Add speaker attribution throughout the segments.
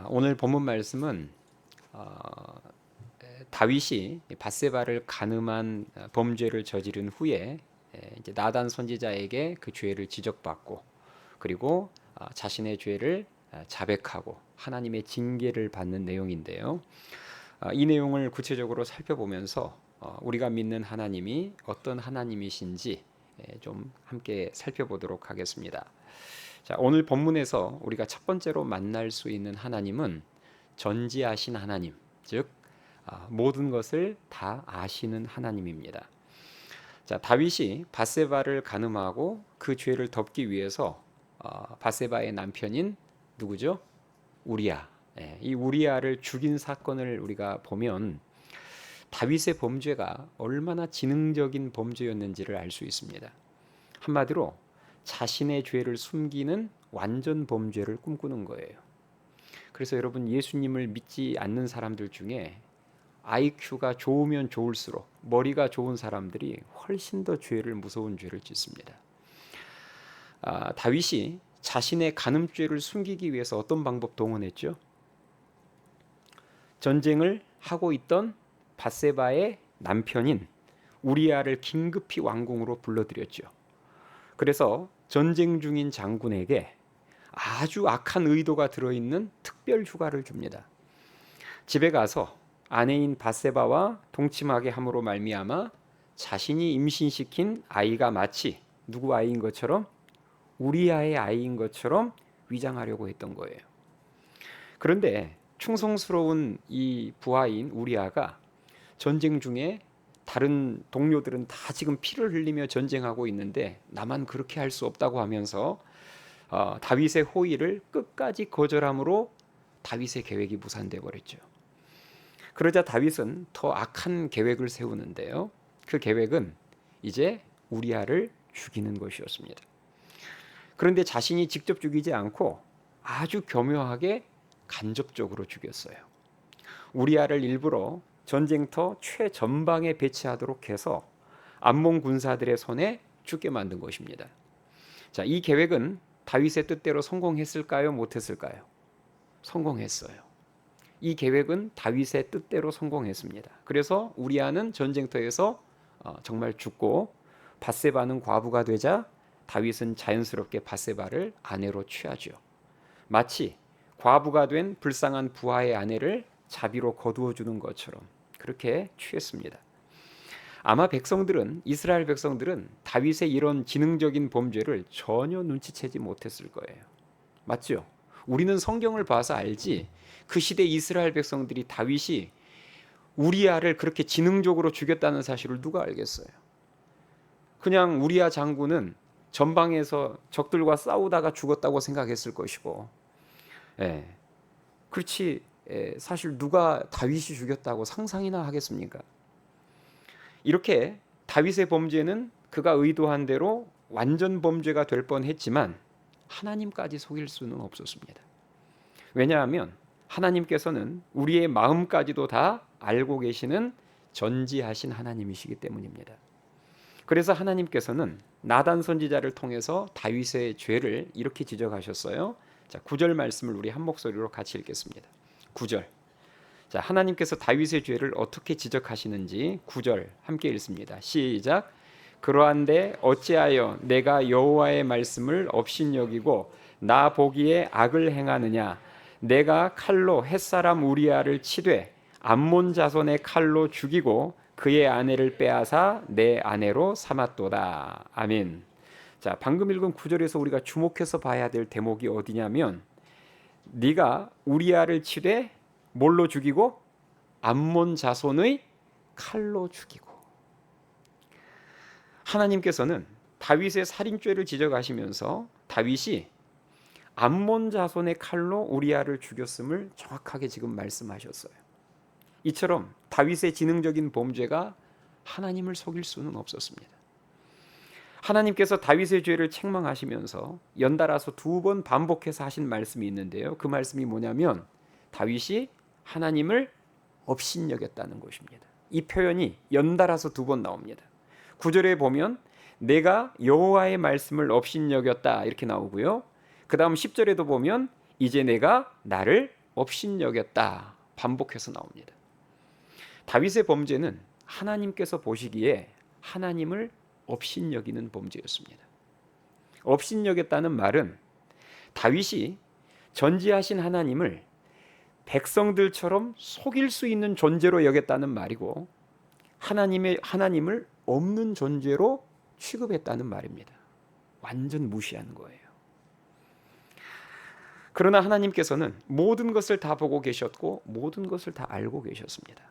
Speaker 1: 오늘 본문 말씀은 어, 다윗이 밧세바를 간음한 범죄를 저지른 후에 이제 나단 선지자에게 그 죄를 지적받고 그리고 자신의 죄를 자백하고 하나님의 징계를 받는 내용인데요. 이 내용을 구체적으로 살펴보면서 우리가 믿는 하나님이 어떤 하나님이신지 좀 함께 살펴보도록 하겠습니다. 자, 오늘 본문에서 우리가 첫 번째로 만날 수 있는 하나님은 전지하신 하나님, 즉 모든 것을 다 아시는 하나님입니다. 자, 다윗이 밧세바를 간음하고 그 죄를 덮기 위해서 밧세바의 남편인 누구죠? 우리야. 이 우리야를 죽인 사건을 우리가 보면 다윗의 범죄가 얼마나 지능적인 범죄였는지를 알 수 있습니다. 한마디로 자신의 죄를 숨기는 완전 범죄를 꿈꾸는 거예요. 그래서 여러분, 예수님을 믿지 않는 사람들 중에 IQ가 좋으면 좋을수록 머리가 좋은 사람들이 훨씬 더 죄를 무서운 죄를 짓습니다. 다윗이 자신의 간음죄를 숨기기 위해서 어떤 방법 동원했죠? 전쟁을 하고 있던 밧세바의 남편인 우리야를 긴급히 왕궁으로 불러들였죠. 그래서 전쟁 중인 장군에게 아주 악한 의도가 들어있는 특별 휴가를 줍니다. 집에 가서 아내인 밧세바와 동침하게 함으로 말미암아 자신이 임신시킨 아이가 마치 누구 아이인 것처럼 우리아의 아이인 것처럼 위장하려고 했던 거예요. 그런데 충성스러운 이 부하인 우리아가 전쟁 중에 다른 동료들은 다 지금 피를 흘리며 전쟁하고 있는데 나만 그렇게 할 수 없다고 하면서 다윗의 호의를 끝까지 거절함으로 다윗의 계획이 무산돼 버렸죠. 그러자 다윗은 더 악한 계획을 세우는데요. 그 계획은 이제 우리아를 죽이는 것이었습니다. 그런데 자신이 직접 죽이지 않고 아주 교묘하게 간접적으로 죽였어요. 우리아를 일부러 전쟁터 최전방에 배치하도록 해서 암몬 군사들의 손에 죽게 만든 것입니다. 자, 이 계획은 다윗의 뜻대로 성공했을까요? 못했을까요? 성공했어요. 이 계획은 다윗의 뜻대로 성공했습니다. 그래서 우리아는 전쟁터에서 정말 죽고 밧세바는 과부가 되자 다윗은 자연스럽게 밧세바를 아내로 취하죠. 마치 과부가 된 불쌍한 부하의 아내를 자비로 거두어 주는 것처럼 그렇게 취했습니다. 아마 이스라엘 백성들은 다윗의 이런 지능적인 범죄를 전혀 눈치채지 못했을 거예요. 맞죠? 우리는 성경을 봐서 알지 그 시대 이스라엘 백성들이 다윗이 우리아를 그렇게 지능적으로 죽였다는 사실을 누가 알겠어요? 그냥 우리아 장군은 전방에서 적들과 싸우다가 죽었다고 생각했을 것이고, 그렇지, 사실 누가 다윗이 죽였다고 상상이나 하겠습니까? 이렇게 다윗의 범죄는 그가 의도한 대로 완전 범죄가 될 뻔했지만 하나님까지 속일 수는 없었습니다. 왜냐하면 하나님께서는 우리의 마음까지도 다 알고 계시는 전지하신 하나님이시기 때문입니다. 그래서 하나님께서는 나단 선지자를 통해서 다윗의 죄를 이렇게 지적하셨어요. 자, 9절 말씀을 우리 한 목소리로 같이 읽겠습니다. 9절. 자, 하나님께서 다윗의 죄를 어떻게 지적하시는지 9절 함께 읽습니다. 시작. 그러한데 어찌하여 내가 여호와의 말씀을 업신여기고 나 보기에 악을 행하느냐? 내가 칼로 햇사람 우리아를 치되 암몬 자손의 칼로 죽이고 그의 아내를 빼앗아 내 아내로 삼았도다. 아멘. 자, 방금 읽은 9절에서 우리가 주목해서 봐야 될 대목이 어디냐면 네가 우리아를 치되 뭘로 죽이고 암몬 자손의 칼로 죽이고. 하나님께서는 다윗의 살인죄를 지적하시면서 다윗이 암몬 자손의 칼로 우리아를 죽였음을 정확하게 지금 말씀하셨어요. 이처럼 다윗의 지능적인 범죄가 하나님을 속일 수는 없었습니다. 하나님께서 다윗의 죄를 책망하시면서 연달아서 2번 반복해서 하신 말씀이 있는데요. 그 말씀이 뭐냐면 다윗이 하나님을 업신여겼다는 것입니다. 이 표현이 연달아서 2번 나옵니다. 9절에 보면 내가 여호와의 말씀을 업신여겼다 이렇게 나오고요. 그 다음 10절에도 보면 이제 내가 나를 업신여겼다 반복해서 나옵니다. 다윗의 범죄는 하나님께서 보시기에 하나님을 업신여기는 범죄였습니다. 업신여겼다는 말은 다윗이 전지하신 하나님을 백성들처럼 속일 수 있는 존재로 여겼다는 말이고, 하나님을 없는 존재로 취급했다는 말입니다. 완전 무시한 거예요. 그러나 하나님께서는 모든 것을 다 보고 계셨고 모든 것을 다 알고 계셨습니다.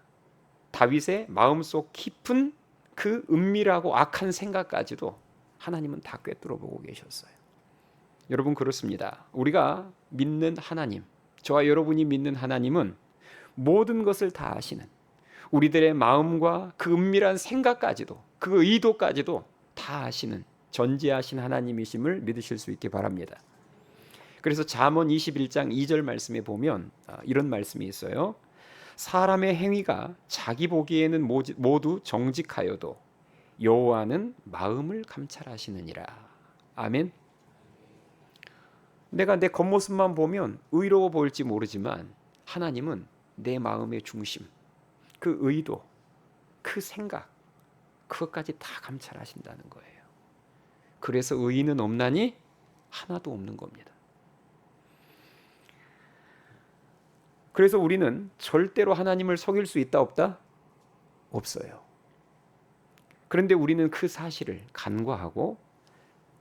Speaker 1: 다윗의 마음속 깊은 그 은밀하고 악한 생각까지도 하나님은 다 꿰뚫어 보고 계셨어요. 여러분, 그렇습니다. 우리가 믿는 하나님, 저와 여러분이 믿는 하나님은 모든 것을 다 아시는, 우리들의 마음과 그 은밀한 생각까지도, 그 의도까지도 다 아시는 전지하신 하나님이심을 믿으실 수 있게 바랍니다. 그래서 잠언 21장 2절 말씀에 보면 이런 말씀이 있어요. 사람의 행위가 자기 보기에는 모두 정직하여도 여호와는 마음을 감찰하시느니라. 아멘. 내가 내 겉모습만 보면 의로워 보일지 모르지만 하나님은 내 마음의 중심, 그 의도, 그 생각, 그것까지 다 감찰하신다는 거예요. 그래서 의인은 없나니 하나도 없는 겁니다. 그래서 우리는 절대로 하나님을 속일 수 있다 없다? 없어요. 그런데 우리는 그 사실을 간과하고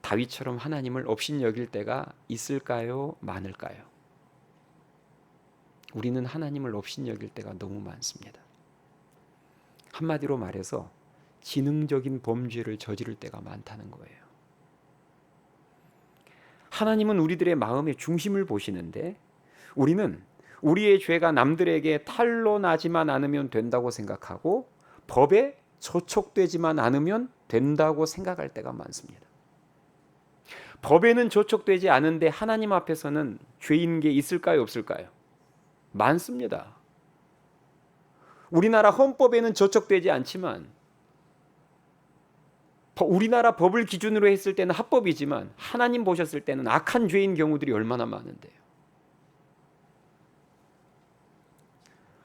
Speaker 1: 다윗처럼 하나님을 업신여길 때가 있을까요? 많을까요? 우리는 하나님을 업신여길 때가 너무 많습니다. 한마디로 말해서 지능적인 범죄를 저지를 때가 많다는 거예요. 하나님은 우리들의 마음의 중심을 보시는데 우리는 우리의 죄가 남들에게 탄로 나지만 않으면 된다고 생각하고 법에 저촉되지만 않으면 된다고 생각할 때가 많습니다. 법에는 저촉되지 않은데 하나님 앞에서는 죄인 게 있을까요? 없을까요? 많습니다. 우리나라 헌법에는 저촉되지 않지만 우리나라 법을 기준으로 했을 때는 합법이지만 하나님 보셨을 때는 악한 죄인 경우들이 얼마나 많은데요.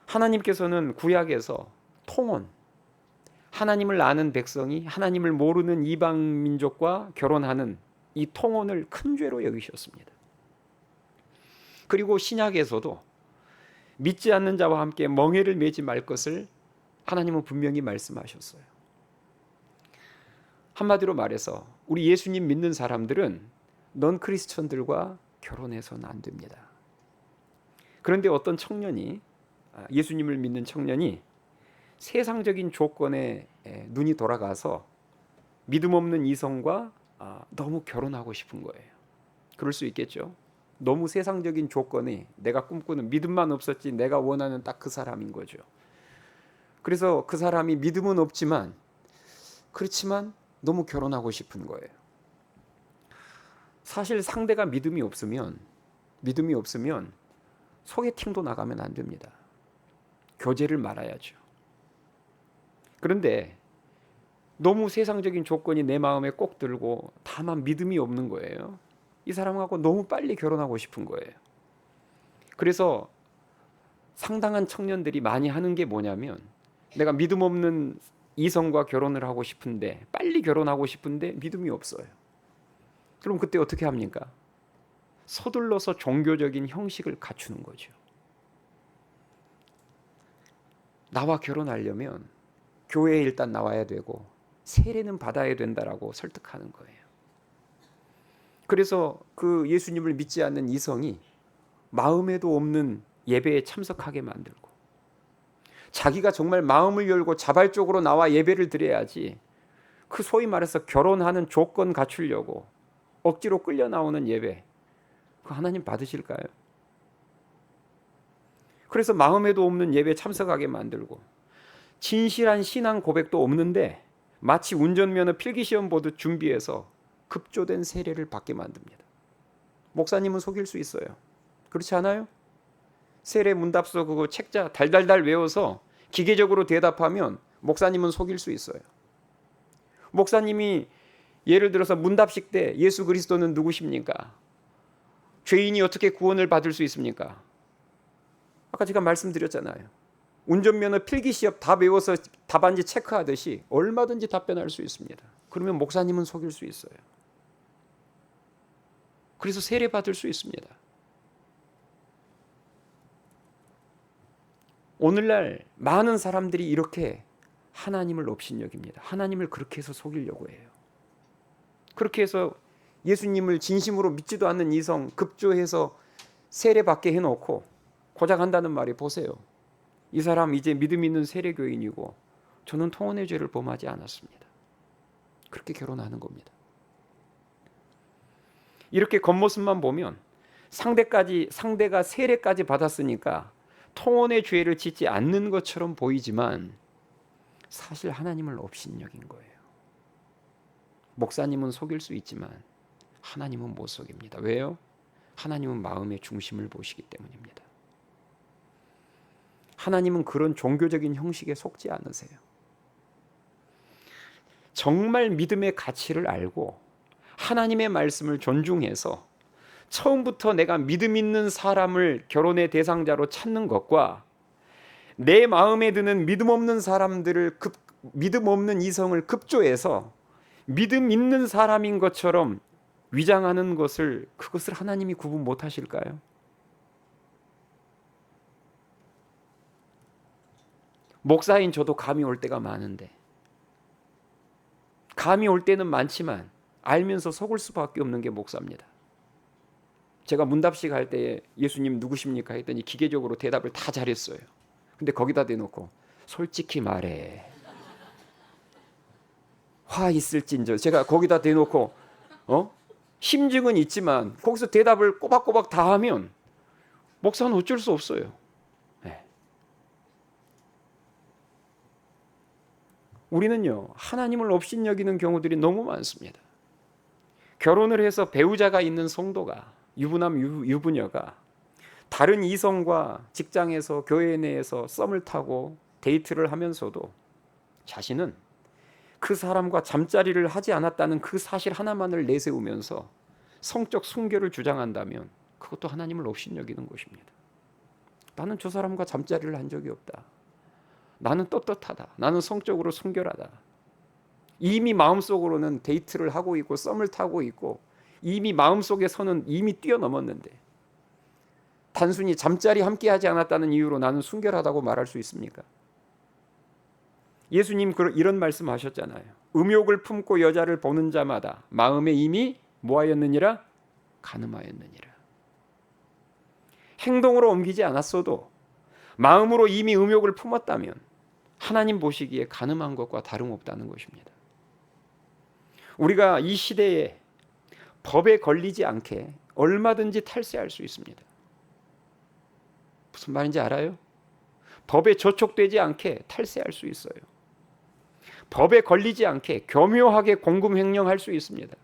Speaker 1: 하나님께서는 구약에서 통혼, 하나님을 아는 백성이 하나님을 모르는 이방 민족과 결혼하는 이 통혼을 큰 죄로 여기셨습니다. 그리고 신약에서도 믿지 않는 자와 함께 멍에를 매지 말 것을 하나님은 분명히 말씀하셨어요. 한마디로 말해서 우리 예수님 믿는 사람들은 넌 크리스천들과 결혼해서는 안 됩니다. 그런데 어떤 청년이, 예수님을 믿는 청년이 세상적인 조건에 눈이 돌아가서 믿음 없는 이성과 너무 결혼하고 싶은 거예요. 그럴 수 있겠죠. 너무 세상적인 조건이 내가 꿈꾸는, 믿음만 없었지 내가 원하는 딱 그 사람인 거죠. 그래서 그 사람이 믿음은 없지만 그렇지만 너무 결혼하고 싶은 거예요. 사실 상대가 믿음이 없으면 소개팅도 나가면 안 됩니다. 교제를 말아야죠. 그런데 너무 세상적인 조건이 내 마음에 꼭 들고 다만 믿음이 없는 거예요. 이 사람하고 너무 빨리 결혼하고 싶은 거예요. 그래서 상당한 청년들이 많이 하는 게 뭐냐면, 내가 믿음 없는 이성과 결혼을 하고 싶은데, 빨리 결혼하고 싶은데 믿음이 없어요. 그럼 그때 어떻게 합니까? 서둘러서 종교적인 형식을 갖추는 거죠. 나와 결혼하려면 교회에 일단 나와야 되고 세례는 받아야 된다라고 설득하는 거예요. 그래서 그 예수님을 믿지 않는 이성이 마음에도 없는 예배에 참석하게 만들고, 자기가 정말 마음을 열고 자발적으로 나와 예배를 드려야지 그 소위 말해서 결혼하는 조건 갖추려고 억지로 끌려 나오는 예배, 그 하나님 받으실까요? 그래서 마음에도 없는 예배에 참석하게 만들고, 진실한 신앙 고백도 없는데 마치 운전면허 필기시험 보듯 준비해서 급조된 세례를 받게 만듭니다. 목사님은 속일 수 있어요. 그렇지 않아요? 세례 문답서 그거 책자 달달달 외워서 기계적으로 대답하면 목사님은 속일 수 있어요. 목사님이 예를 들어서 문답식 때 예수 그리스도는 누구십니까? 죄인이 어떻게 구원을 받을 수 있습니까? 아까 제가 말씀드렸잖아요. 운전면허 필기시험 다 외워서 답안지 체크하듯이 얼마든지 답변할 수 있습니다. 그러면 목사님은 속일 수 있어요. 그래서 세례 받을 수 있습니다. 오늘날 많은 사람들이 이렇게 하나님을 업신여깁니다. 하나님을 그렇게 해서 속이려고 해요. 그렇게 해서 예수님을 진심으로 믿지도 않는 이성 급조해서 세례받게 해놓고 고작 한다는 말이, 보세요. 이 사람 이제 믿음 있는 세례교인이고 저는 통혼의 죄를 범하지 않았습니다. 그렇게 결혼하는 겁니다. 이렇게 겉모습만 보면 상대가 세례까지 받았으니까 통혼의 죄를 짓지 않는 것처럼 보이지만 사실 하나님을 업신여긴 거예요. 목사님은 속일 수 있지만 하나님은 못 속입니다. 왜요? 하나님은 마음의 중심을 보시기 때문입니다. 하나님은 그런 종교적인 형식에 속지 않으세요. 정말 믿음의 가치를 알고 하나님의 말씀을 존중해서 처음부터 내가 믿음 있는 사람을 결혼의 대상자로 찾는 것과 내 마음에 드는 믿음 없는 사람들을 믿음 없는 이성을 급조해서 믿음 있는 사람인 것처럼 위장하는 그것을 하나님이 구분 못 하실까요? 목사인 저도 감이 올 때가 많은데, 감이 올 때는 많지만 알면서 속을 수밖에 없는 게 목사입니다. 제가 문답식 할 때 예수님 누구십니까 했더니 기계적으로 대답을 다 잘했어요. 근데 거기다 대놓고 솔직히 말해, 화 있을진저, 제가 거기다 대놓고 심증은 있지만 거기서 대답을 꼬박꼬박 다 하면 목사는 어쩔 수 없어요. 네. 우리는요, 하나님을 업신여기는 경우들이 너무 많습니다. 결혼을 해서 배우자가 있는 성도가, 유부남 유부녀가 다른 이성과 직장에서 교회 내에서 썸을 타고 데이트를 하면서도 자신은 그 사람과 잠자리를 하지 않았다는 그 사실 하나만을 내세우면서 성적 순결을 주장한다면 그것도 하나님을 업신여기는 것입니다. 나는 저 사람과 잠자리를 한 적이 없다. 나는 떳떳하다. 나는 성적으로 순결하다. 이미 마음속으로는 데이트를 하고 있고 썸을 타고 있고 이미 마음속에서는 이미 뛰어넘었는데 단순히 잠자리 함께하지 않았다는 이유로 나는 순결하다고 말할 수 있습니까? 예수님 이런 말씀하셨잖아요. 음욕을 품고 여자를 보는 자마다 마음에 이미 뭐하였느니라? 간음하였느니라. 행동으로 옮기지 않았어도 마음으로 이미 음욕을 품었다면 하나님 보시기에 간음한 것과 다름없다는 것입니다. 우리가 이 시대에 법에 걸리지 않게 얼마든지 탈세할 수 있습니다. 무슨 말인지 알아요? 법에 저촉되지 않게 탈세할 수 있어요. 법에 걸리지 않게 교묘하게 공금 횡령할 수 있습니다.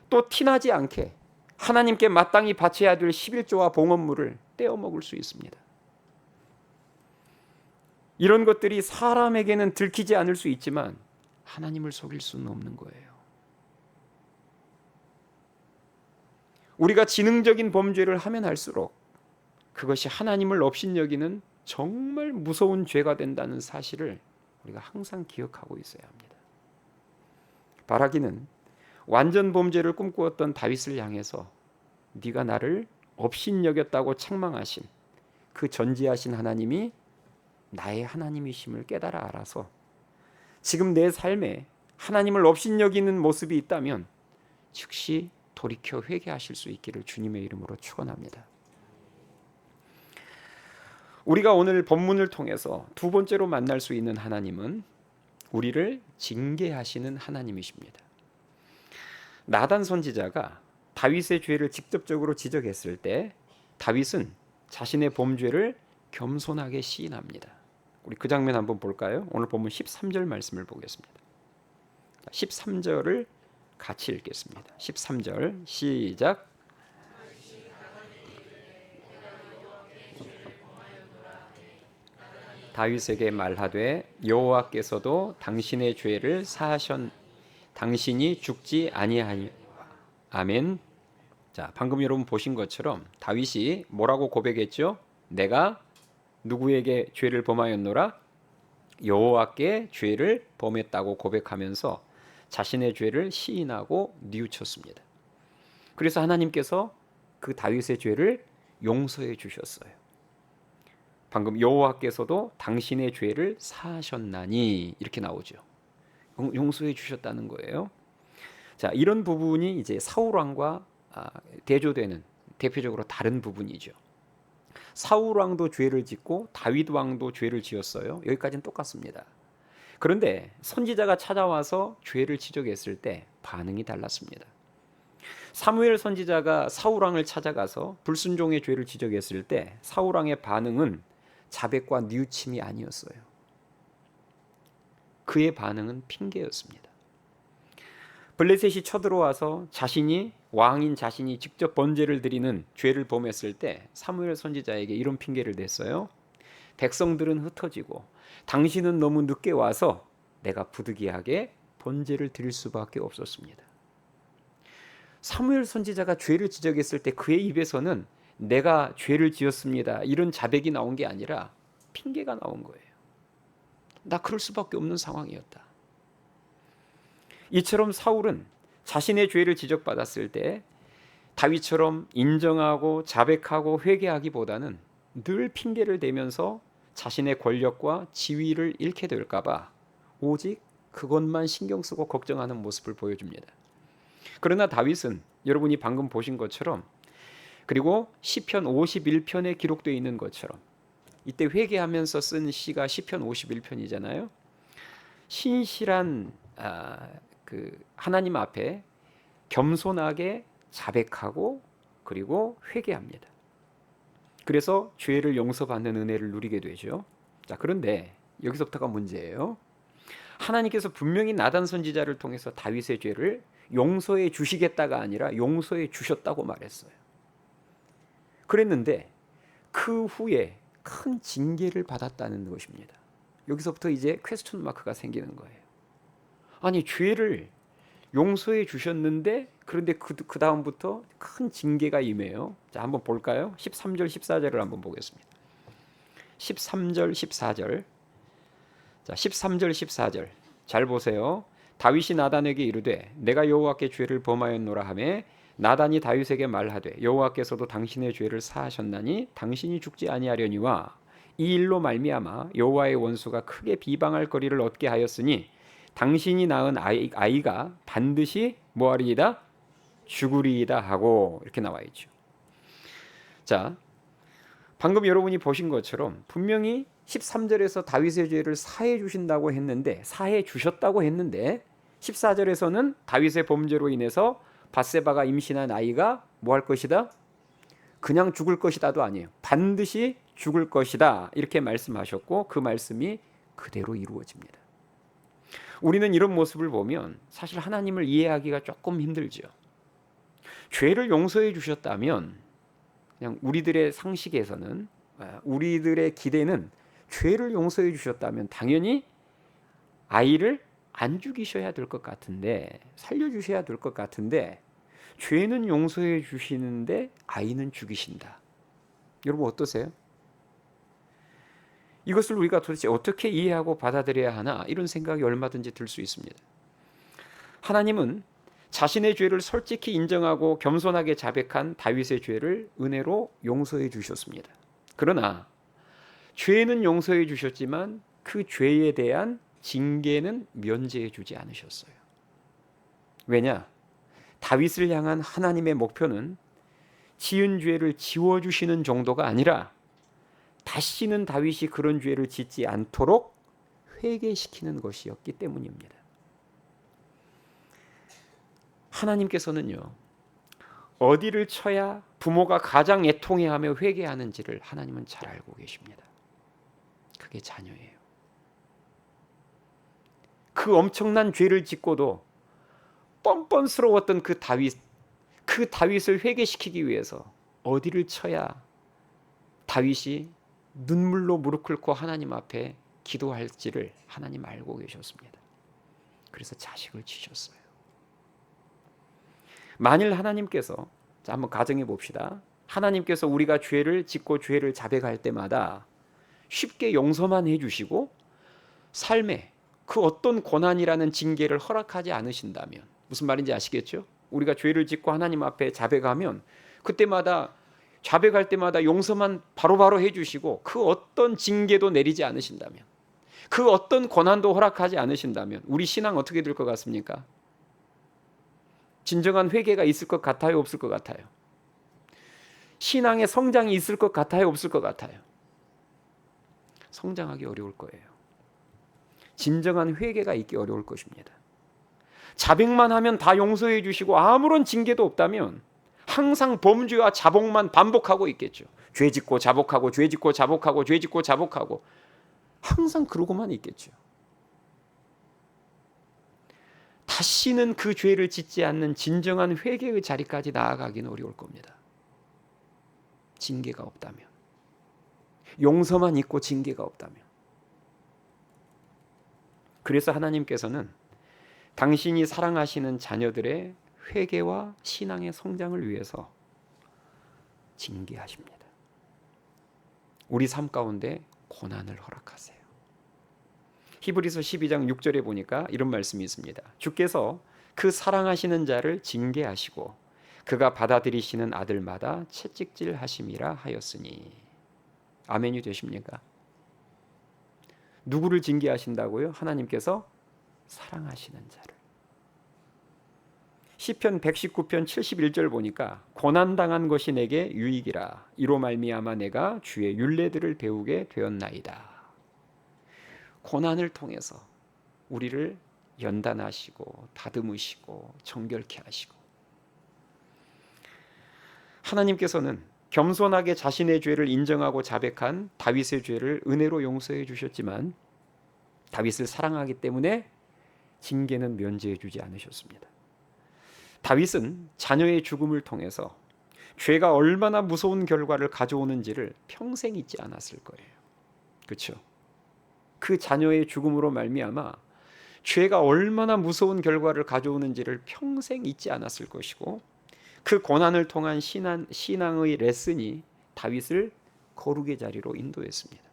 Speaker 1: 또 티나지 않게 하나님께 마땅히 바쳐야 될 11조와 봉헌물을 떼어먹을 수 있습니다. 이런 것들이 사람에게는 들키지 않을 수 있지만 하나님을 속일 수는 없는 거예요. 우리가 지능적인 범죄를 하면 할수록 그것이 하나님을 업신여기는 정말 무서운 죄가 된다는 사실을 우리가 항상 기억하고 있어야 합니다. 바라기는 완전 범죄를 꿈꾸었던 다윗을 향해서 네가 나를 업신여겼다고 책망하신 그 전지하신 하나님이 나의 하나님이심을 깨달아 알아서 지금 내 삶에 하나님을 업신여기는 모습이 있다면 즉시 돌이켜 회개하실 수 있기를 주님의 이름으로 축원합니다. 우리가 오늘 본문을 통해서 두 번째로 만날 수 있는 하나님은 우리를 징계하시는 하나님이십니다. 나단 선지자가 다윗의 죄를 직접적으로 지적했을 때 다윗은 자신의 범죄를 겸손하게 시인합니다. 우리 그 장면 한번 볼까요? 오늘 본문 13절 말씀을 보겠습니다. 13절을 같이 읽겠습니다. 13절 시작. 다윗에게 말하되 여호와께서도 당신의 죄를 사하셨 당신이 죽지 아니하니 아멘. 자, 방금 여러분 보신 것처럼 다윗이 뭐라고 고백했죠? 내가 누구에게 죄를 범하였노라? 여호와께 죄를 범했다고 고백하면서 자신의 죄를 시인하고 뉘우쳤습니다. 그래서 하나님께서 그 다윗의 죄를 용서해 주셨어요. 방금 여호와께서도 당신의 죄를 사하셨나니 이렇게 나오죠. 용서해 주셨다는 거예요. 자, 이런 부분이 이제 사울 왕과 대조되는 대표적으로 다른 부분이죠. 사울 왕도 죄를 짓고 다윗 왕도 죄를 지었어요. 여기까지는 똑같습니다. 그런데 선지자가 찾아와서 죄를 지적했을 때 반응이 달랐습니다. 사무엘 선지자가 사울 왕을 찾아가서 불순종의 죄를 지적했을 때 사울 왕의 반응은 자백과 뉘우침이 아니었어요. 그의 반응은 핑계였습니다. 블레셋이 쳐들어와서 왕인 자신이 직접 번제를 드리는 죄를 범했을 때 사무엘 선지자에게 이런 핑계를 댔어요. 백성들은 흩어지고 당신은 너무 늦게 와서 내가 부득이하게 번제를 드릴 수밖에 없었습니다. 사무엘 선지자가 죄를 지적했을 때 그의 입에서는 내가 죄를 지었습니다, 이런 자백이 나온 게 아니라 핑계가 나온 거예요. 나 그럴 수밖에 없는 상황이었다. 이처럼 사울은 자신의 죄를 지적받았을 때 다윗처럼 인정하고 자백하고 회개하기보다는 늘 핑계를 대면서 자신의 권력과 지위를 잃게 될까 봐 오직 그것만 신경 쓰고 걱정하는 모습을 보여줍니다. 그러나 다윗은 여러분이 방금 보신 것처럼, 그리고 시편 51편에 기록되어 있는 것처럼, 이때 회개하면서 쓴 시가 시편 51편이잖아요. 신실한 하나님 앞에 겸손하게 자백하고 그리고 회개합니다. 그래서 죄를 용서받는 은혜를 누리게 되죠. 자, 그런데 여기서부터가 문제예요. 하나님께서 분명히 나단 선지자를 통해서 다윗의 죄를 용서해 주시겠다가 아니라 용서해 주셨다고 말했어요. 그랬는데 그 후에 큰 징계를 받았다는 것입니다. 여기서부터 이제 퀘스천 마크가 생기는 거예요. 아니, 죄를 용서해 주셨는데 그런데 그 다음부터 큰 징계가 임해요. 자, 한번 볼까요? 13절 14절을 한번 보겠습니다. 13절 14절. 자, 13절 14절 잘 보세요. 다윗이 나단에게 이르되 내가 여호와께 죄를 범하였노라 하매 나단이 다윗에게 말하되 여호와께서도 당신의 죄를 사하셨나니 당신이 죽지 아니하려니와 이 일로 말미암아 여호와의 원수가 크게 비방할 거리를 얻게 하였으니 당신이 낳은 아이가 반드시 뭐하리이다? 죽으리이다 하고 이렇게 나와 있죠. 자, 방금 여러분이 보신 것처럼 분명히 13절에서 다윗의 죄를 사해 주신다고 했는데, 사해 주셨다고 했는데 14절에서는 다윗의 범죄로 인해서 밧세바가 임신한 아이가 뭐 할 것이다? 그냥 죽을 것이다도 아니에요. 반드시 죽을 것이다 이렇게 말씀하셨고 그 말씀이 그대로 이루어집니다. 우리는 이런 모습을 보면 사실 하나님을 이해하기가 조금 힘들죠. 죄를 용서해 주셨다면 그냥 우리들의 상식에서는, 우리들의 기대는 죄를 용서해 주셨다면 당연히 아이를 안 죽이셔야 될 것 같은데, 살려주셔야 될 것 같은데 죄는 용서해 주시는데 아이는 죽이신다. 여러분 어떠세요? 이것을 우리가 도대체 어떻게 이해하고 받아들여야 하나, 이런 생각이 얼마든지 들 수 있습니다. 하나님은 자신의 죄를 솔직히 인정하고 겸손하게 자백한 다윗의 죄를 은혜로 용서해 주셨습니다. 그러나 죄는 용서해 주셨지만 그 죄에 대한 징계는 면제해 주지 않으셨어요. 왜냐? 다윗을 향한 하나님의 목표는 지은 죄를 지워주시는 정도가 아니라 다시는 다윗이 그런 죄를 짓지 않도록 회개시키는 것이었기 때문입니다. 하나님께서는요, 어디를 쳐야 부모가 가장 애통해하며 회개하는지를 하나님은 잘 알고 계십니다. 그게 자녀예요. 그 엄청난 죄를 짓고도 뻔뻔스러웠던 그 다윗을 회개시키기 위해서 어디를 쳐야 다윗이 눈물로 무릎 꿇고 하나님 앞에 기도할지를 하나님 알고 계셨습니다. 그래서 자식을 치셨어요. 만일 하나님께서 자, 한번 가정해 봅시다. 하나님께서 우리가 죄를 짓고 죄를 자백할 때마다 쉽게 용서만 해주시고 삶에 그 어떤 고난이라는 징계를 허락하지 않으신다면, 무슨 말인지 아시겠죠? 우리가 죄를 짓고 하나님 앞에 자백하면 그때마다 자백할 때마다 용서만 바로바로 해주시고 그 어떤 징계도 내리지 않으신다면, 그 어떤 고난도 허락하지 않으신다면 우리 신앙 어떻게 될 것 같습니까? 진정한 회개가 있을 것 같아요? 없을 것 같아요? 신앙의 성장이 있을 것 같아요? 없을 것 같아요? 성장하기 어려울 거예요. 진정한 회개가 있기 어려울 것입니다. 자백만 하면 다 용서해 주시고 아무런 징계도 없다면 항상 범죄와 자복만 반복하고 있겠죠. 죄 짓고 자복하고 죄 짓고 자복하고 죄 짓고 자복하고 항상 그러고만 있겠죠. 다시는 그 죄를 짓지 않는 진정한 회개의 자리까지 나아가기는 어려울 겁니다. 징계가 없다면, 용서만 있고 징계가 없다면. 그래서 하나님께서는 당신이 사랑하시는 자녀들의 회개와 신앙의 성장을 위해서 징계하십니다. 우리 삶 가운데 고난을 허락하세요. 히브리서 12장 6절에 보니까 이런 말씀이 있습니다. 주께서 그 사랑하시는 자를 징계하시고 그가 받아들이시는 아들마다 채찍질 하심이라 하였으니. 아멘이 되십니까? 누구를 징계하신다고요? 하나님께서 사랑하시는 자를. 시편 119편 71절 보니까 고난당한 것이 내게 유익이라 이로 말미암아 내가 주의 율례들을 배우게 되었나이다. 고난을 통해서 우리를 연단하시고 다듬으시고 정결케 하시고, 하나님께서는 겸손하게 자신의 죄를 인정하고 자백한 다윗의 죄를 은혜로 용서해 주셨지만 다윗을 사랑하기 때문에 징계는 면제해 주지 않으셨습니다. 다윗은 자녀의 죽음을 통해서 죄가 얼마나 무서운 결과를 가져오는지를 평생 잊지 않았을 거예요. 그렇죠? 그 자녀의 죽음으로 말미암아 죄가 얼마나 무서운 결과를 가져오는지를 평생 잊지 않았을 것이고, 그 고난을 통한 신앙의 레슨이 다윗을 거룩의 자리로 인도했습니다.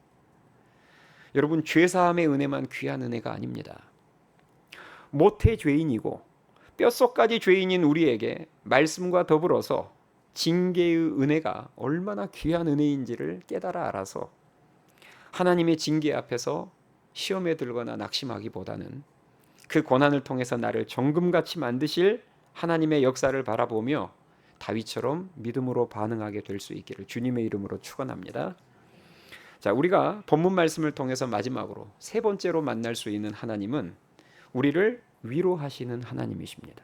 Speaker 1: 여러분, 죄사함의 은혜만 귀한 은혜가 아닙니다. 모태 죄인이고 뼛속까지 죄인인 우리에게 말씀과 더불어서 징계의 은혜가 얼마나 귀한 은혜인지를 깨달아 알아서 하나님의 징계 앞에서 시험에 들거나 낙심하기보다는 그 고난을 통해서 나를 정금같이 만드실 하나님의 역사를 바라보며 다윗처럼 믿음으로 반응하게 될 수 있기를 주님의 이름으로 축원합니다. 자, 우리가 본문 말씀을 통해서 마지막으로 세 번째로 만날 수 있는 하나님은 우리를 위로하시는 하나님이십니다.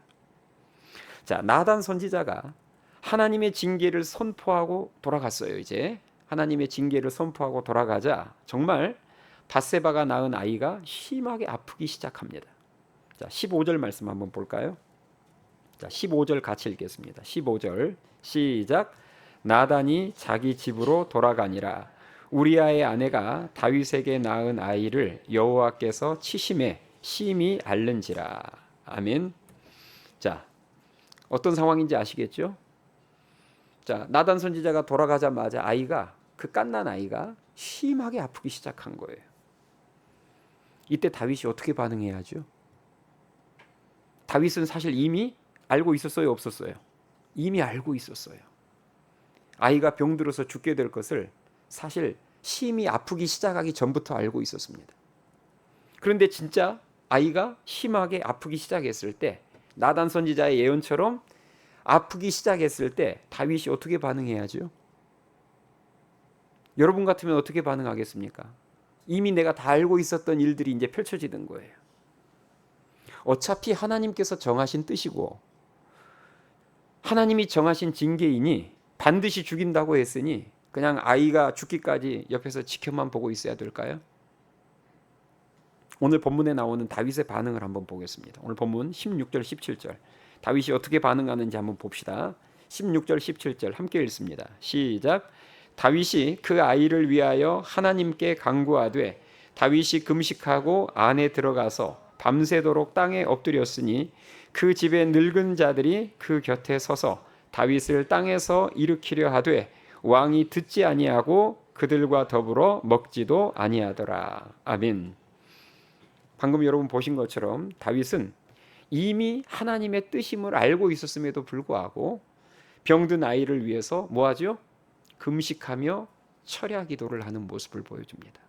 Speaker 1: 자, 나단 선지자가 하나님의 징계를 선포하고 돌아갔어요. 이제 하나님의 징계를 선포하고 돌아가자 정말 밧세바가 낳은 아이가 심하게 아프기 시작합니다. 자, 15절 말씀 한번 볼까요? 자, 15절 같이 읽겠습니다. 15절 시작. 나단이 자기 집으로 돌아가니라. 우리아의 아내가 다윗에게 낳은 아이를 여호와께서 치심에 심히 앓는지라. 아멘. 자, 어떤 상황인지 아시겠죠? 자, 나단 선지자가 돌아가자마자 아이가, 그 갓난 아이가 심하게 아프기 시작한 거예요. 이때 다윗이 어떻게 반응해야죠? 다윗은 사실 이미 알고 있었어요, 없었어요? 이미 알고 있었어요. 아이가 병들어서 죽게 될 것을 사실 심히 아프기 시작하기 전부터 알고 있었습니다. 그런데 진짜 아이가 심하게 아프기 시작했을 때, 나단 선지자의 예언처럼 아프기 시작했을 때 다윗이 어떻게 반응해야죠? 여러분 같으면 어떻게 반응하겠습니까? 이미 내가 다 알고 있었던 일들이 이제 펼쳐지는 거예요. 어차피 하나님께서 정하신 뜻이고 하나님이 정하신 징계이니 반드시 죽인다고 했으니 그냥 아이가 죽기까지 옆에서 지켜만 보고 있어야 될까요? 오늘 본문에 나오는 다윗의 반응을 한번 보겠습니다. 오늘 본문 16절 17절 다윗이 어떻게 반응하는지 한번 봅시다. 16절 17절 함께 읽습니다. 시작. 다윗이 그 아이를 위하여 하나님께 간구하되 다윗이 금식하고 안에 들어가서 밤새도록 땅에 엎드렸으니 그 집의 늙은 자들이 그 곁에 서서 다윗을 땅에서 일으키려 하되 왕이 듣지 아니하고 그들과 더불어 먹지도 아니하더라. 아멘. 방금 여러분 보신 것처럼 다윗은 이미 하나님의 뜻임을 알고 있었음에도 불구하고 병든 아이를 위해서 뭐하죠? 금식하며 철야 기도를 하는 모습을 보여줍니다.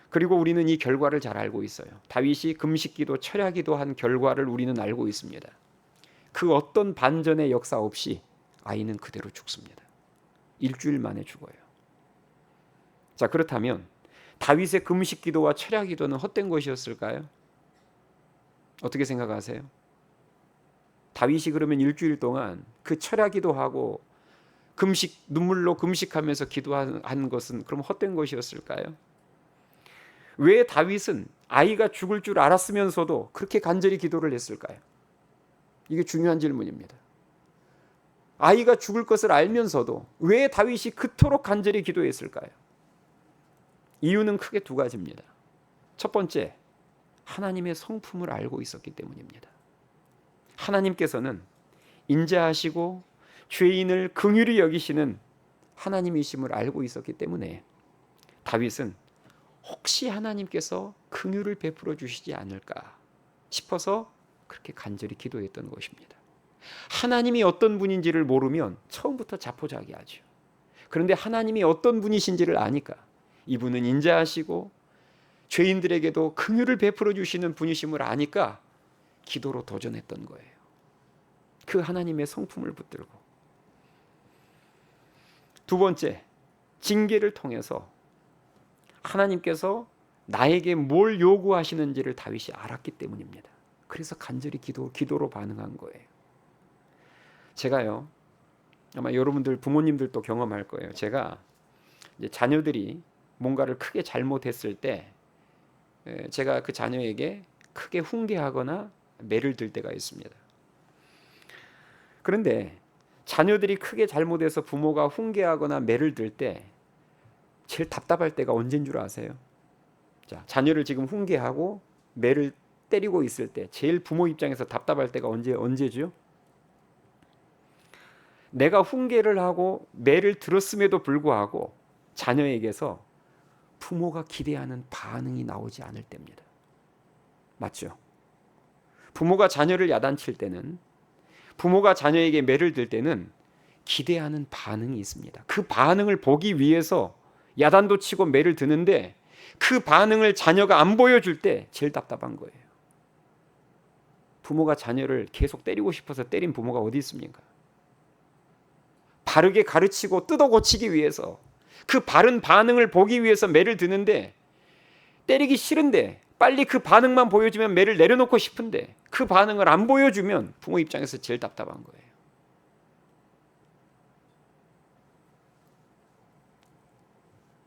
Speaker 1: 그리고 우리는 이 결과를 잘 알고 있어요. 다윗이 금식기도 철야기도 한 결과를 우리는 알고 있습니다. 그 어떤 반전의 역사 없이 아이는 그대로 죽습니다. 일주일 만에 죽어요. 자, 그렇다면 다윗의 금식기도와 철야기도는 헛된 것이었을까요? 어떻게 생각하세요? 다윗이 그러면 일주일 동안 그 철야기도하고 눈물로 금식하면서 기도한 것은 그럼 헛된 것이었을까요? 왜 다윗은 아이가 죽을 줄 알았으면서도 그렇게 간절히 기도를 했을까요? 이게 중요한 질문입니다. 아이가 죽을 것을 알면서도 왜 다윗이 그토록 간절히 기도했을까요? 이유는 크게 두 가지입니다. 첫 번째, 하나님의 성품을 알고 있었기 때문입니다. 하나님께서는 인자하시고 죄인을 긍휼히 여기시는 하나님이심을 알고 있었기 때문에 다윗은 혹시 하나님께서 긍휼을 베풀어 주시지 않을까 싶어서 그렇게 간절히 기도했던 것입니다. 하나님이 어떤 분인지를 모르면 처음부터 자포자기하죠. 그런데 하나님이 어떤 분이신지를 아니까 이분은 인자하시고 죄인들에게도 긍휼을 베풀어 주시는 분이심을 아니까 기도로 도전했던 거예요. 그 하나님의 성품을 붙들고. 두 번째, 징계를 통해서 하나님께서 나에게 뭘 요구하시는지를 다윗이 알았기 때문입니다. 그래서 간절히 기도로 반응한 거예요. 제가요, 아마 여러분들 부모님들도 경험할 거예요. 제가 이제 자녀들이 뭔가를 크게 잘못했을 때 제가 그 자녀에게 크게 훈계하거나 매를 들 때가 있습니다. 그런데 자녀들이 크게 잘못해서 부모가 훈계하거나 매를 들 때 제일 답답할 때가 언제인 줄 아세요? 자, 자녀를 지금 훈계하고 매를 때리고 있을 때 제일 부모 입장에서 답답할 때가 언제죠? 내가 훈계를 하고 매를 들었음에도 불구하고 자녀에게서 부모가 기대하는 반응이 나오지 않을 때입니다. 맞죠? 부모가 자녀를 야단칠 때는, 부모가 자녀에게 매를 들 때는 기대하는 반응이 있습니다. 그 반응을 보기 위해서 야단도 치고 매를 드는데 그 반응을 자녀가 안 보여줄 때 제일 답답한 거예요. 부모가 자녀를 계속 때리고 싶어서 때린 부모가 어디 있습니까? 바르게 가르치고 뜯어 고치기 위해서 그 바른 반응을 보기 위해서 매를 드는데 때리기 싫은데 빨리 그 반응만 보여주면 매를 내려놓고 싶은데 그 반응을 안 보여주면 부모 입장에서 제일 답답한 거예요.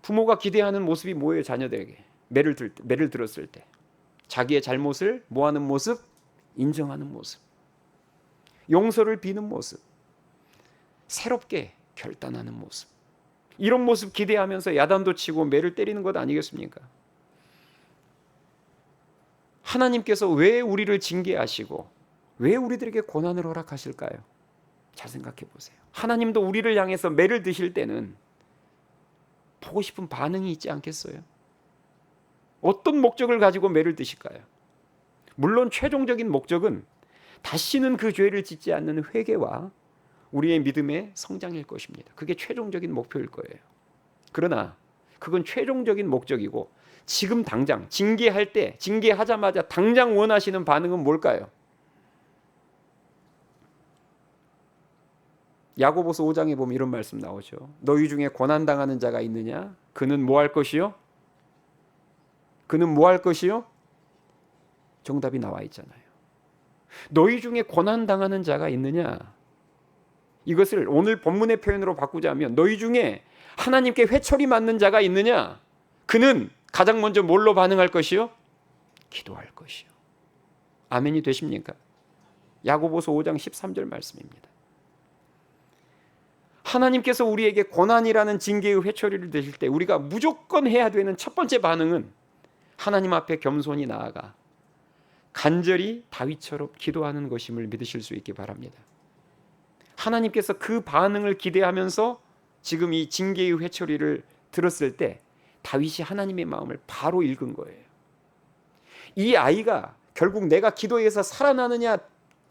Speaker 1: 부모가 기대하는 모습이 뭐예요? 자녀들에게 매를 들었을 때 자기의 잘못을 뭐하는 모습? 인정하는 모습, 용서를 비는 모습, 새롭게 결단하는 모습, 이런 모습 기대하면서 야단도 치고 매를 때리는 것 아니겠습니까? 하나님께서 왜 우리를 징계하시고 왜 우리들에게 고난을 허락하실까요? 잘 생각해 보세요. 하나님도 우리를 향해서 매를 드실 때는 보고 싶은 반응이 있지 않겠어요? 어떤 목적을 가지고 매를 드실까요? 물론 최종적인 목적은 다시는 그 죄를 짓지 않는 회개와 우리의 믿음의 성장일 것입니다. 그게 최종적인 목표일 거예요. 그러나 그건 최종적인 목적이고 지금 당장 징계할 때, 징계하자마자 당장 원하시는 반응은 뭘까요? 야고보서 5장에 보면 이런 말씀 나오죠. 너희 중에 고난당하는 자가 있느냐? 그는 뭐 할 것이요? 그는 뭐 할 것이요? 정답이 나와 있잖아요. 너희 중에 고난당하는 자가 있느냐? 이것을 오늘 본문의 표현으로 바꾸자면 너희 중에 하나님께 회초리 맞는 자가 있느냐? 그는 가장 먼저 뭘로 반응할 것이요? 기도할 것이요. 아멘이 되십니까? 야고보서 5장 13절 말씀입니다. 하나님께서 우리에게 고난이라는 징계의 회초리를 드실 때 우리가 무조건 해야 되는 첫 번째 반응은 하나님 앞에 겸손히 나아가 간절히 다윗처럼 기도하는 것임을 믿으실 수 있기 바랍니다. 하나님께서 그 반응을 기대하면서 지금 이 징계의 회초리를 들었을 때 다윗이 하나님의 마음을 바로 읽은 거예요. 이 아이가 결국 내가 기도해서 살아나느냐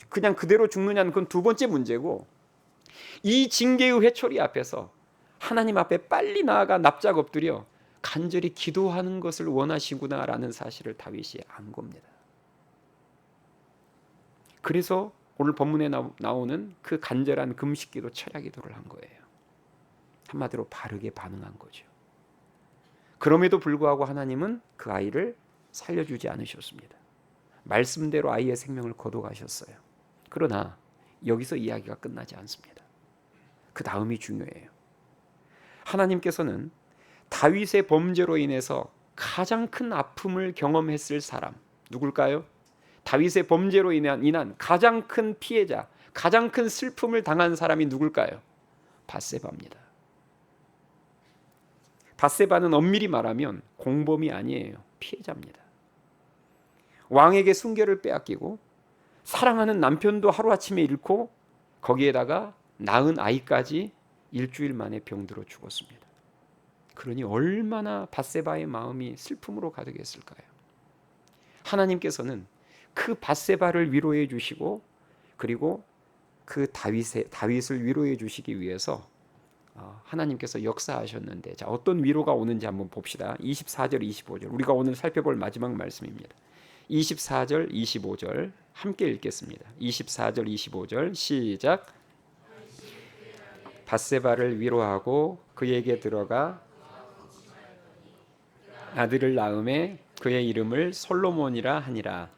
Speaker 1: 그냥 그대로 죽느냐는 그건 두 번째 문제고, 이 징계의 회초리 앞에서 하나님 앞에 빨리 나아가 납작 엎드려 간절히 기도하는 것을 원하시구나라는 사실을 다윗이 안 겁니다. 그래서 오늘 본문에 나오는 그 간절한 금식기도 철야기도를 한 거예요. 한마디로 바르게 반응한 거죠. 그럼에도 불구하고 하나님은 그 아이를 살려주지 않으셨습니다. 말씀대로 아이의 생명을 거둬가셨어요. 그러나 여기서 이야기가 끝나지 않습니다. 그 다음이 중요해요. 하나님께서는 다윗의 범죄로 인해서 가장 큰 아픔을 경험했을 사람, 누굴까요? 다윗의 범죄로 인한 가장 큰 피해자, 가장 큰 슬픔을 당한 사람이 누굴까요? 밧세바입니다. 밧세바는 엄밀히 말하면 공범이 아니에요. 피해자입니다. 왕에게 순결을 빼앗기고 사랑하는 남편도 하루아침에 잃고 거기에다가 낳은 아이까지 일주일 만에 병들어 죽었습니다. 그러니 얼마나 밧세바의 마음이 슬픔으로 가득했을까요? 하나님께서는 그 밧세바를 위로해 주시고 그리고 그 다윗을 위로해 주시기 위해서 하나님께서 역사하셨는데, 자, 어떤 위로가 오는지 한번 봅시다. 24절 25절 우리가 오늘 살펴볼 마지막 말씀입니다. 24절 25절 함께 읽겠습니다. 24절 25절 시작. 밧세바를 위로하고 그에게 들어가 아들을 낳음에 그의 이름을 솔로몬이라 하니라.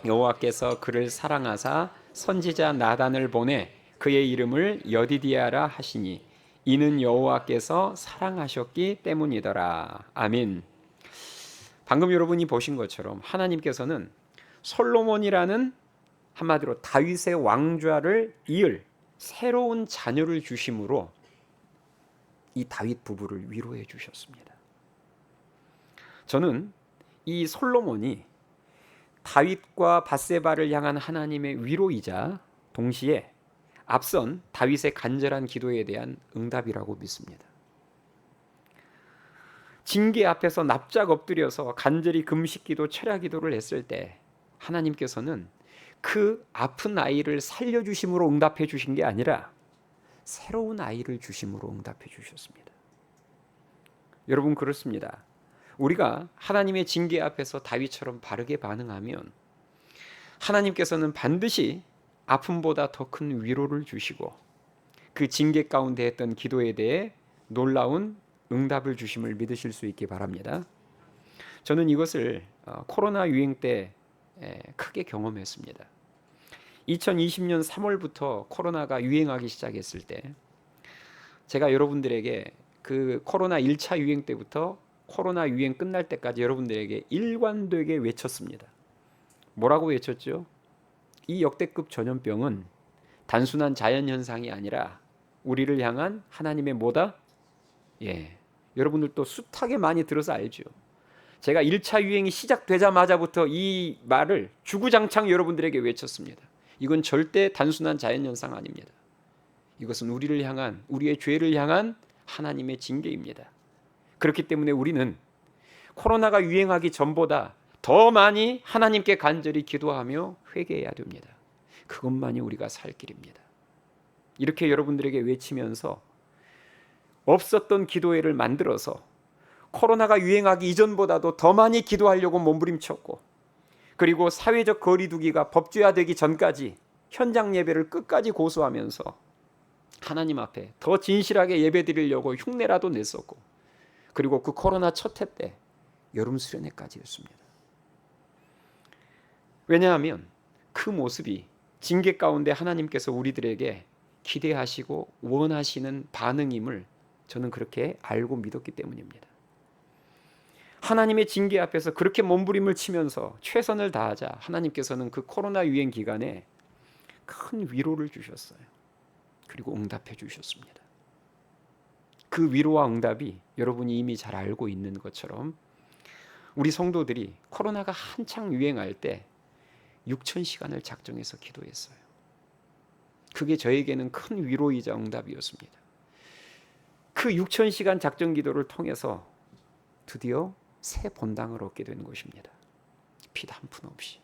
Speaker 1: 여호와께서 그를 사랑하사 선지자 나단을 보내 그의 이름을 여디디아라 하시니 이는 여호와께서 사랑하셨기 때문이더라. 아멘. 방금 여러분이 보신 것처럼 하나님께서는 솔로몬이라는 한마디로 다윗의 왕좌를 이을 새로운 자녀를 주심으로 이 다윗 부부를 위로해 주셨습니다. 저는 이 솔로몬이 다윗과 밧세바를 향한 하나님의 위로이자 동시에 앞선 다윗의 간절한 기도에 대한 응답이라고 믿습니다. 징계 앞에서 납작 엎드려서 간절히 금식기도 철야기도를 했을 때 하나님께서는 그 아픈 아이를 살려주심으로 응답해 주신 게 아니라 새로운 아이를 주심으로 응답해 주셨습니다. 여러분, 그렇습니다. 우리가 하나님의 징계 앞에서 다윗처럼 바르게 반응하면 하나님께서는 반드시 아픔보다 더 큰 위로를 주시고 그 징계 가운데 했던 기도에 대해 놀라운 응답을 주심을 믿으실 수 있기 바랍니다. 저는 이것을 코로나 유행 때 크게 경험했습니다. 2020년 3월부터 코로나가 유행하기 시작했을 때 제가 여러분들에게 그 코로나 1차 유행 때부터 코로나 유행 끝날 때까지 여러분들에게 일관되게 외쳤습니다. 뭐라고 외쳤죠? 이 역대급 전염병은 단순한 자연현상이 아니라 우리를 향한 하나님의 뭐다? 여러분들도 숱하게 많이 들어서 알죠. 제가 1차 유행이 시작되자마자부터 이 말을 주구장창 여러분들에게 외쳤습니다. 이건 절대 단순한 자연현상 아닙니다. 이것은 우리를 향한, 우리의 죄를 향한 하나님의 징계입니다. 그렇기 때문에 우리는 코로나가 유행하기 전보다 더 많이 하나님께 간절히 기도하며 회개해야 됩니다. 그것만이 우리가 살 길입니다. 이렇게 여러분들에게 외치면서 없었던 기도회를 만들어서 코로나가 유행하기 이전보다도 더 많이 기도하려고 몸부림쳤고, 그리고 사회적 거리두기가 법제화되기 전까지 현장 예배를 끝까지 고수하면서 하나님 앞에 더 진실하게 예배드리려고 흉내라도 냈었고, 그리고 그 코로나 첫 해 때 여름 수련회까지 했습니다. 왜냐하면 그 모습이 징계 가운데 하나님께서 우리들에게 기대하시고 원하시는 반응임을 저는 그렇게 알고 믿었기 때문입니다. 하나님의 징계 앞에서 그렇게 몸부림을 치면서 최선을 다하자 하나님께서는 그 코로나 유행 기간에 큰 위로를 주셨어요. 그리고 응답해 주셨습니다. 그 위로와 응답이 여러분이 이미 잘 알고 있는 것처럼 우리 성도들이 코로나가 한창 유행할 때 6,000시간을 작정해서 기도했어요. 그게 저에게는 큰 위로이자 응답이었습니다. 그 6,000시간 작전 기도를 통해서 드디어 새 본당을 얻게 된 것입니다. 피도 한 푼 없이.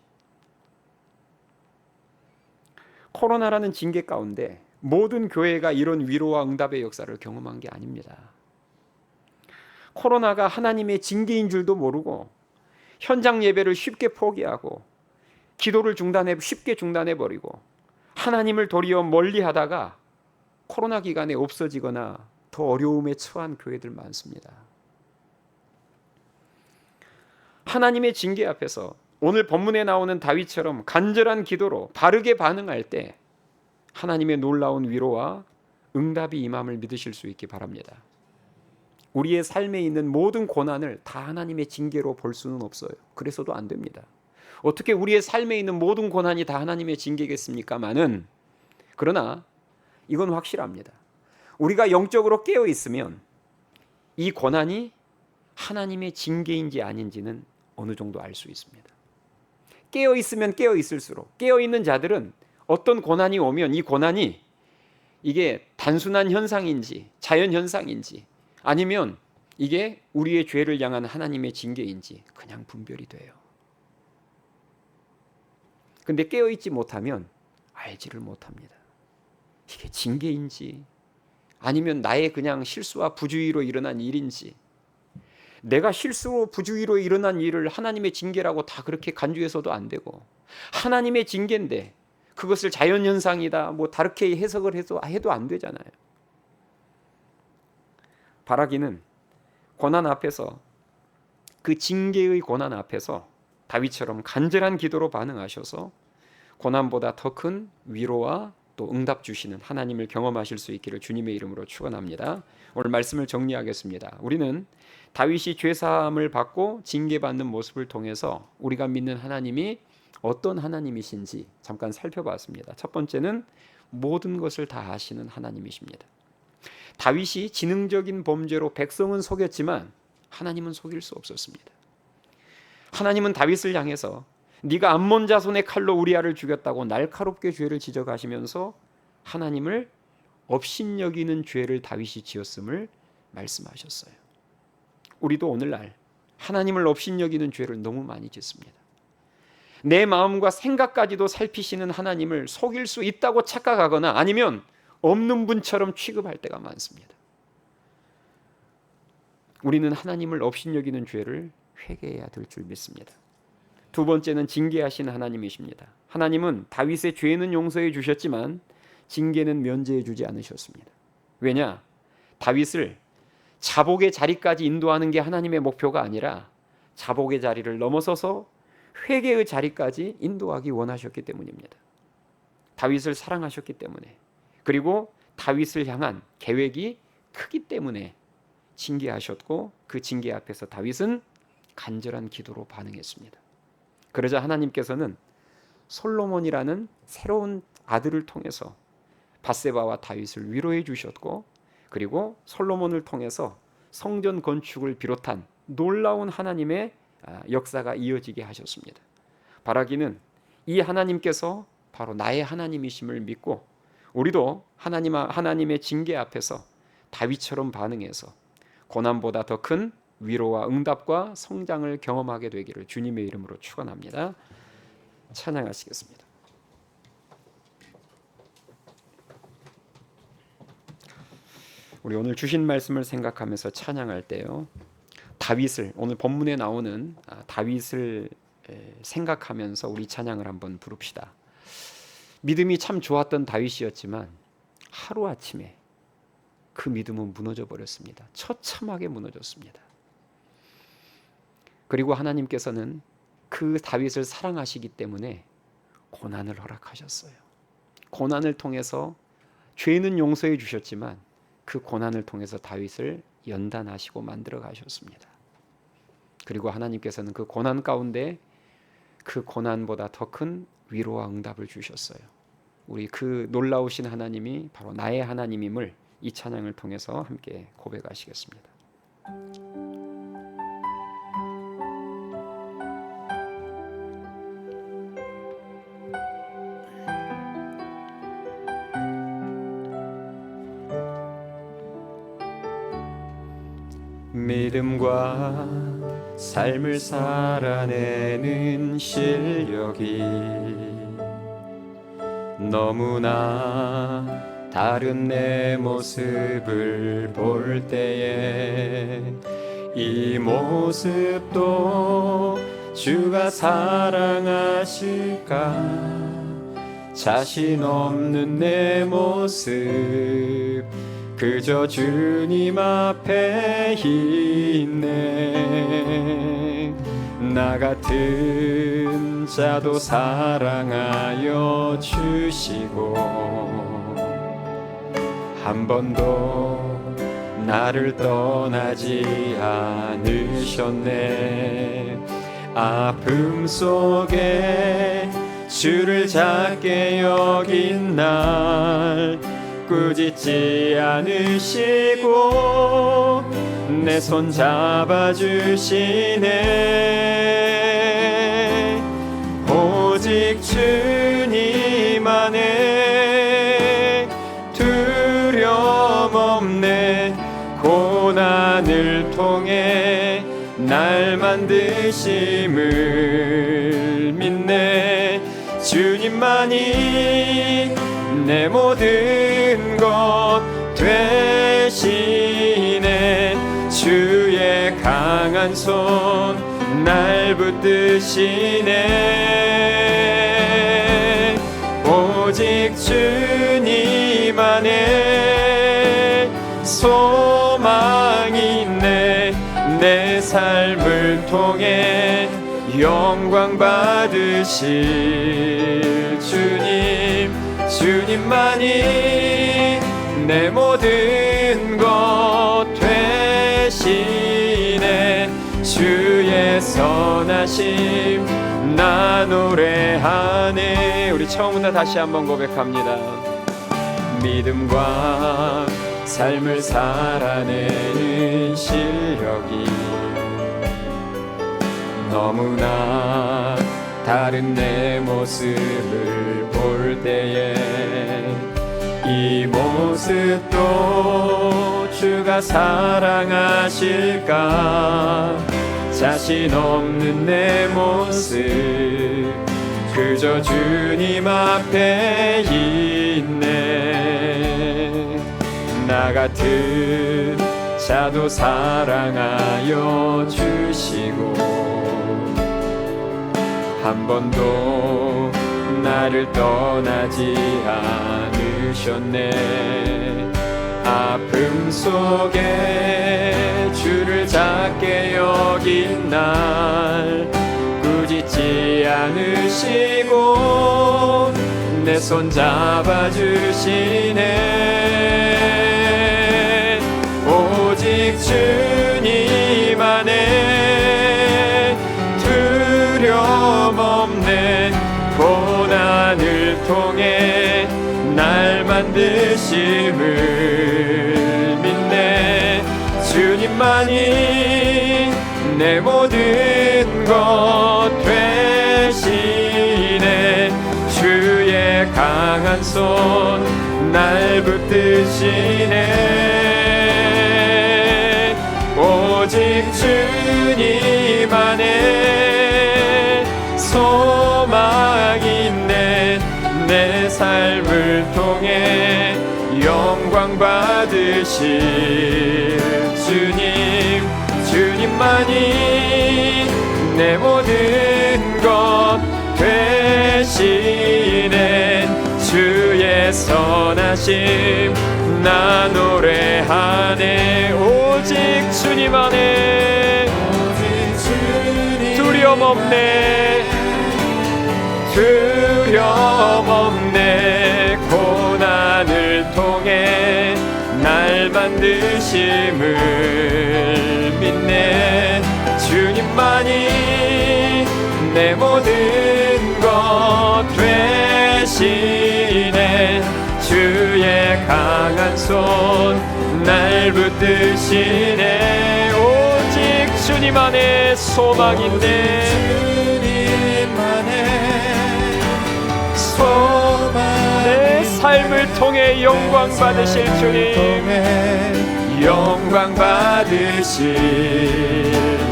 Speaker 1: 코로나라는 징계 가운데 모든 교회가 이런 위로와 응답의 역사를 경험한 게 아닙니다. 코로나가 하나님의 징계인 줄도 모르고 현장 예배를 쉽게 포기하고 기도를 쉽게 중단해버리고 하나님을 도리어 멀리하다가 코로나 기간에 없어지거나 더 어려움에 처한 교회들 많습니다. 하나님의 징계 앞에서 오늘 본문에 나오는 다윗처럼 간절한 기도로 바르게 반응할 때 하나님의 놀라운 위로와 응답이 임함을 믿으실 수 있기 바랍니다. 우리의 삶에 있는 모든 고난을 다 하나님의 징계로 볼 수는 없어요. 그래서도 안 됩니다. 어떻게 우리의 삶에 있는 모든 고난이 다 하나님의 징계겠습니까마는, 그러나 이건 확실합니다. 우리가 영적으로 깨어 있으면 이 고난이 하나님의 징계인지 아닌지는 어느 정도 알 수 있습니다. 깨어 있으면 깨어 있을수록, 깨어 있는 자들은 어떤 고난이 오면 이 고난이 이게 단순한 현상인지 자연 현상인지 아니면 이게 우리의 죄를 향한 하나님의 징계인지 그냥 분별이 돼요. 근데 깨어 있지 못하면 알지를 못합니다. 이게 징계인지 아니면 나의 그냥 실수와 부주의로 일어난 일인지, 내가 실수로 부주의로 일어난 일을 하나님의 징계라고 다 그렇게 간주해서도 안 되고, 하나님의 징계인데 그것을 자연현상이다 뭐 다르게 해석을 해도 안 되잖아요. 바라기는 고난 앞에서, 그 징계의 고난 앞에서 다윗처럼 간절한 기도로 반응하셔서 고난보다 더 큰 위로와 또 응답 주시는 하나님을 경험하실 수 있기를 주님의 이름으로 축원합니다. 오늘 말씀을 정리하겠습니다. 우리는 다윗이 죄사함을 받고 징계받는 모습을 통해서 우리가 믿는 하나님이 어떤 하나님이신지 잠깐 살펴봤습니다. 첫 번째는 모든 것을 다 아시는 하나님이십니다. 다윗이 지능적인 범죄로 백성은 속였지만 하나님은 속일 수 없었습니다. 하나님은 다윗을 향해서 네가 암몬 자손의 칼로 우리아를 죽였다고 날카롭게 죄를 지적하시면서 하나님을 업신여기는 죄를 다윗이 지었음을 말씀하셨어요. 우리도 오늘날 하나님을 업신여기는 죄를 너무 많이 짓습니다. 내 마음과 생각까지도 살피시는 하나님을 속일 수 있다고 착각하거나 아니면 없는 분처럼 취급할 때가 많습니다. 우리는 하나님을 업신여기는 죄를 회개해야 될 줄 믿습니다. 두 번째는 징계하신 하나님이십니다. 하나님은 다윗의 죄는 용서해 주셨지만 징계는 면제해 주지 않으셨습니다. 왜냐? 다윗을 자복의 자리까지 인도하는 게 하나님의 목표가 아니라 자복의 자리를 넘어서서 회개의 자리까지 인도하기 원하셨기 때문입니다. 다윗을 사랑하셨기 때문에, 그리고 다윗을 향한 계획이 크기 때문에 징계하셨고, 그 징계 앞에서 다윗은 간절한 기도로 반응했습니다. 그러자 하나님께서는 솔로몬이라는 새로운 아들을 통해서 밧세바와 다윗을 위로해 주셨고, 그리고 솔로몬을 통해서 성전 건축을 비롯한 놀라운 하나님의 역사가 이어지게 하셨습니다. 바라기는 이 하나님께서 바로 나의 하나님이심을 믿고 우리도 하나님의 징계 앞에서 다윗처럼 반응해서 고난보다 더 큰 위로와 응답과 성장을 경험하게 되기를 주님의 이름으로 축원합니다. 찬양하시겠습니다. 우리 오늘 주신 말씀을 생각하면서 찬양할 때요, 다윗을, 오늘 본문에 나오는 다윗을 생각하면서 우리 찬양을 한번 부릅시다. 믿음이 참 좋았던 다윗이었지만 하루아침에 그 믿음은 무너져 버렸습니다. 처참하게 무너졌습니다. 그리고 하나님께서는 그 다윗을 사랑하시기 때문에 고난을 허락하셨어요. 고난을 통해서 죄는 용서해 주셨지만 그 고난을 통해서 다윗을 연단하시고 만들어 가셨습니다. 그리고 하나님께서는 그 고난 가운데 그 고난보다 더 큰 위로와 응답을 주셨어요. 우리 그 놀라우신 하나님이 바로 나의 하나님임을 이 찬양을 통해서 함께 고백하시겠습니다. 믿음과 삶을 살아내는 실력이 너무나 다른 내 모습을 볼 때에 이 모습도 주가 사랑하실까? 자신 없는 내 모습 그저 주님 앞에 있네. 나 같은 자도 사랑하여 주시고 한 번도 나를 떠나지 않으셨네. 아픔 속에 주를 작게 여긴 날 꾸짖지 않으시고 내 손 잡아주시네. 오직 주님 안에 두려움 없네. 고난을 통해 날 만드심을 믿네. 주님만이 내 모든 것 되시네. 주의 강한 손 날 붙드시네. 오직 주님 안에 소망이 있네. 내 삶을 통해 영광 받으실 주님, 주님만이 내 모든 것 되시네. 주의 선하심 나 노래하네. 우리 처음부터 다시 한번 고백합니다. 믿음과 삶을 살아내는 실력이 너무나 다른 내 모습을 볼 때에 이 모습도 주가 사랑하실까? 자신 없는 내 모습 그저 주님 앞에 있네. 나 같은 자도 사랑하여 주시고 한 번도 나를 떠나지 않으셨네. 아픔 속에 주를 작게 여긴 날 꾸짖지 않으시고 내 손 잡아주시네. 오직 주님 안에 두려움 없네. 고난을 통해 날 만드심을 믿네. 주님만이 내 모든 것 되시네. 주의 강한 손 날 붙드시네. 오직 주님 안에 소망이 있네. 내 삶을 통해 영광 받으실 주님, 주님만이 내 모든 것 되시네. 주의 선하심 나 노래하네. 오직 주님 안에 두려움 없네. 두려움 없네. 고난을 통해 날 만드심을 믿네. 주님만이 내 모든 것 되시네. 주의 강한 손 날 붙드시네. 오직 주님 안에 소망인데 주님 안에 소망 내 삶을 통해 영광 받으실 주님,
Speaker 2: 영광 받으실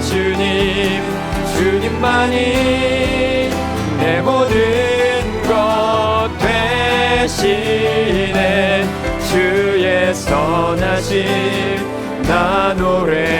Speaker 2: 주님, 주님만이 내 모든 것 되시네. 주의 선하심 나 노래